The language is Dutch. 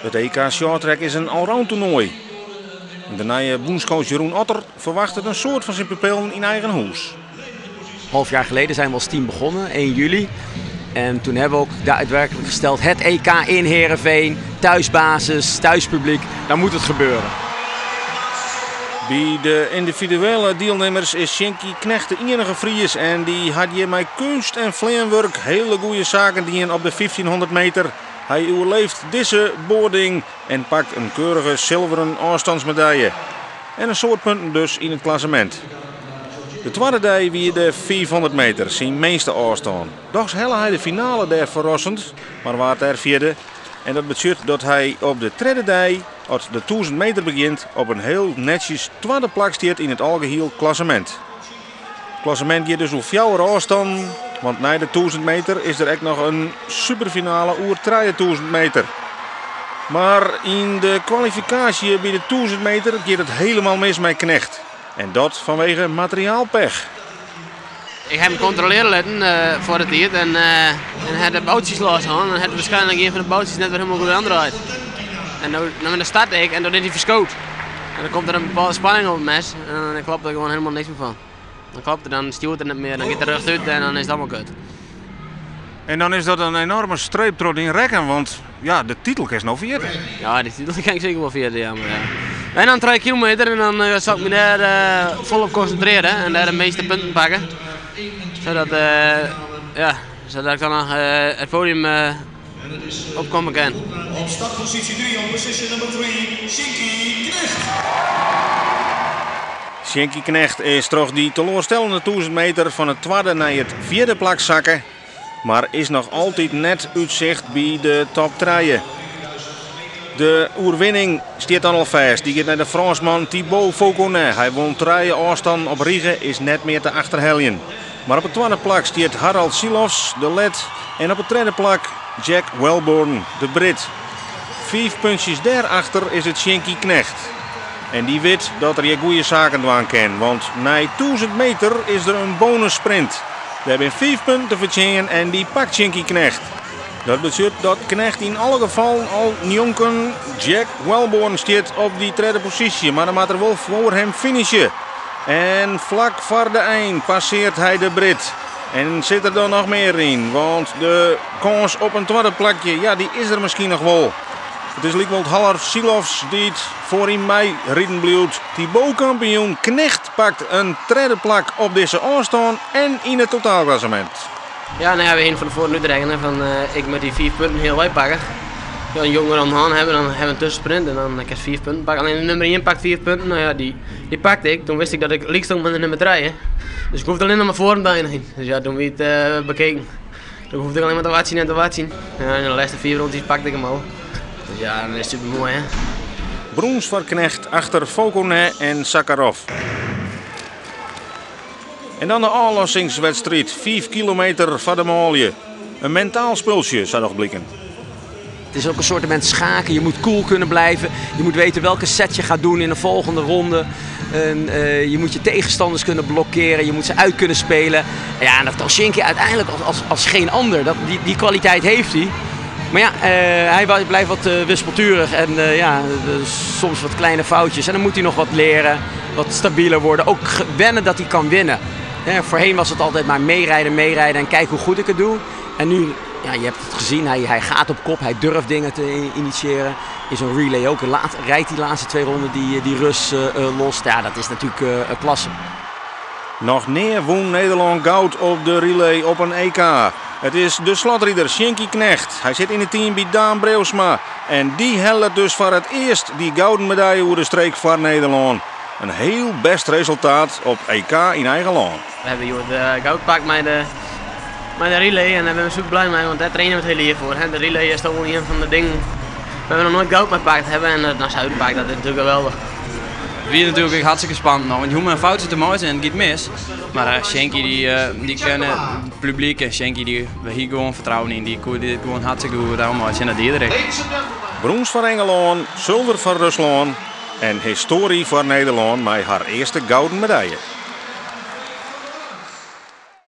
Het EK Shorttrack is een allround toernooi. De nieuwe bondscoach Jeroen Otter verwacht het een soort van zijn pupillen in eigen huis. Half jaar geleden zijn we als team begonnen, 1 juli. En toen hebben we ook daadwerkelijk gesteld: het EK in Heerenveen, thuisbasis, thuispubliek, daar moet het gebeuren. Bij de individuele deelnemers is Sjenky Knecht de enige Fries en die had je met kunst en vleenwerk hele goede zaken die op de 1500 meter. Hij overleeft deze boarding en pakt een keurige zilveren afstandsmedaille. En een soort punten dus in het klassement. De tweede dag wie de 400 meter zijn meeste afstand. Doch helle hij de finale daar verrassend, maar waard er vierde. En dat betekent dat hij op de derde dag, als de 1000 meter begint, op een heel netjes tweede plek staat in het algeheel klassement. Het klassement gaat dus op 4 afstand, want na de 1000 meter is er ook nog een superfinale over 3000 meter. Maar in de kwalificatie bij de 1000 meter gaat het helemaal mis met Knecht. En dat vanwege materiaalpech. Ik heb hem controleren laten voor het tijd en had de boutjes losgaan. En had waarschijnlijk een van de boutjes net weer helemaal goed aandraaid. En dan start ik en dan is hij verschoot. En dan komt er een bepaalde spanning op het mes en dan klopt er gewoon helemaal niks meer van. Dan klopt er, dan stuurt er niet meer, dan gaat de rug uit en dan is het allemaal kut. En dan is dat een enorme streep door in rekken, want ja, de titel is nog 4. Ja, die titel kan ik zeker wel 4, ja. Maar, ja. En dan 3 kilometer en dan zal ik me daar volop concentreren en daar de meeste punten pakken. Zodat ik dan nog het podium opkomen kan. Op startpositie 3, op positie nummer 3, Sjenky Knecht. Sjenky Knecht is toch die teleurstellende 1000 meter van het tweede naar het vierde plak zakken. Maar is nog altijd net uitzicht bij de top 3. De oerwinning staat dan al vast. Die gaat naar de Fransman Thibaut Fauconnet. Hij won 3 afstand op Riege, is net meer te achterheljen. Maar op de tweede plak staat Harald Silofs, de led. En op de derde plak Jack Welborn, de Brit. 5 puntjes daarachter is het Sjenky Knecht. En die weet dat er je goede zaken doen kan. Want na 1000 meter is er een bonussprint. We hebben 5 punten verdiend en die pakt Sjenky Knecht. Dat betekent dat Knecht in alle gevallen al jonken. Jack Welborn staat op die derde positie. Maar dan moet er wel voor hem finishen. En vlak voor de eind passeert hij de Brit. En zit er dan nog meer in. Want de kans op een tweede plakje, ja, die is er misschien nog wel. Het is Liekwold Haller Silofs die het voor in mei rijden blijft. Thibaut kampioen Knecht pakt een derde plak op deze afstand en in het totaalklassement. Ja, dan hebben we een van de voor nu rekenen van ik met die 4 punten heel wij pakken. Ja, een jonger aan de hand hebben, dan hebben we een tussensprint en dan kan ik 4 punten pakken. Alleen de nummer 1 pakt 4 punten, nou ja, die pakte ik. Toen wist ik dat ik liek stond met de nummer 3. Dus ik hoefde alleen nog maar voor hem heen. Dus ja, toen we het bekeken. Toen hoefde ik alleen maar te watchen en te watchen. Ja, en de laatste 4 rondjes pakte ik hem al. Dus ja, dat is super mooi, hè. Brons voor Knecht achter Fauconnet en Sakharov. En dan de aanlossingswedstrijd, 5 kilometer van de Molie. Een mentaal spulsje zou nog blikken. Het is ook een soort schaken. Je moet cool kunnen blijven. Je moet weten welke set je gaat doen in de volgende ronde. En, je moet je tegenstanders kunnen blokkeren. Je moet ze uit kunnen spelen. En ja, en dat kan Sjenky uiteindelijk als geen ander. Die kwaliteit heeft hij. Maar ja, hij blijft wat wispelturig en soms wat kleine foutjes. En dan moet hij nog wat leren, wat stabieler worden. Ook wennen dat hij kan winnen. Voorheen was het altijd maar meerijden en kijk hoe goed ik het doe. En nu, ja, je hebt het gezien, hij gaat op kop, hij durft dingen te initiëren. In zo'n relay ook, rijdt die laatste 2 ronden die Rus los. Ja, dat is natuurlijk klasse. Nog neer won Nederland goud op de relay op een EK. Het is de slotrieder Sjenky Knecht. Hij zit in het team bij Daan Breusma. En die helpt dus voor het eerst die gouden medaille over de streek voor Nederland. Een heel best resultaat op EK in eigen land. We hebben hier de goud gepakt met de relay en daar ben ik super blij mee, want daar trainen we het hele jaar voor. De relay is toch wel een van de dingen. We hebben nog nooit goud met gepakt hebben en naar Zuid gepakt, dat is natuurlijk geweldig. Het is natuurlijk hartstikke spannend nog, want je moet maar fouten te maken en het gaat mis. Maar Sjenky die kennen het publiek en Sjenky die we hier gewoon vertrouwen in. Die kon dit gewoon hartstikke goed allemaal en dat iedereen. Brons voor Engeland, zilver voor Rusland en historie voor Nederland met haar eerste gouden medaille.